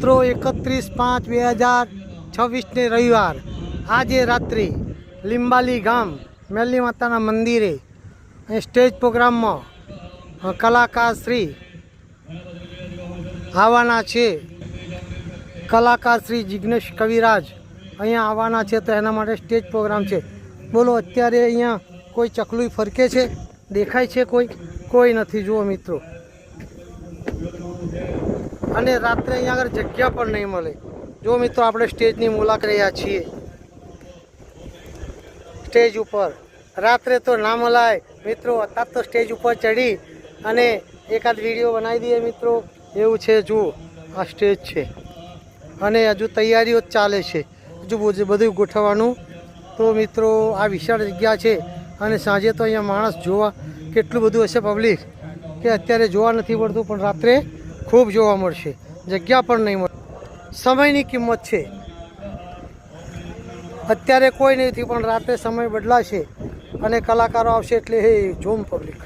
મિત્રો 31/5/2026 રવિવાર આજે રાત્રે લીંબાલી ગામ મેલી માતાના મંદિરે સ્ટેજ પ્રોગ્રામમાં કલાકાર શ્રી આવવાના છે. કલાકાર શ્રી જિગ્નેશ કવિરાજ અહીંયા આવવાના છે, તો એના માટે સ્ટેજ પ્રોગ્રામ છે. બોલો, અત્યારે અહીંયા કોઈ ચકલું ફરકે છે? દેખાય છે કોઈ નથી. જુઓ મિત્રો, અને રાત્રે અહીંયા આગળ જગ્યા પણ નહીં મળે. જો મિત્રો, આપણે સ્ટેજની મુલાકાત રહ્યા છીએ. સ્ટેજ ઉપર રાત્રે તો ના મલાય મિત્રો. અત્યારે તો સ્ટેજ ઉપર ચડી અને એકાદ વિડીયો બનાવી દઈએ મિત્રો. એવું છે. જુઓ, આ સ્ટેજ છે અને હજુ તૈયારીઓ જ ચાલે છે. હજુ બધું ગોઠવવાનું. તો મિત્રો, આ વિશાળ જગ્યા છે અને સાંજે તો અહીંયા માણસ જોવા કેટલું બધું હશે પબ્લિક કે અત્યારે જોવા નથી પડતું, પણ રાત્રે ખૂબ જોવા મળશે. જગ્યા પણ નહીં મળે. સમયની કિંમત છે. અત્યારે કોઈ નથી, પણ રાત્રે સમય બદલાશે અને કલાકારો આવશે એટલે હે જોમ પબ્લિક.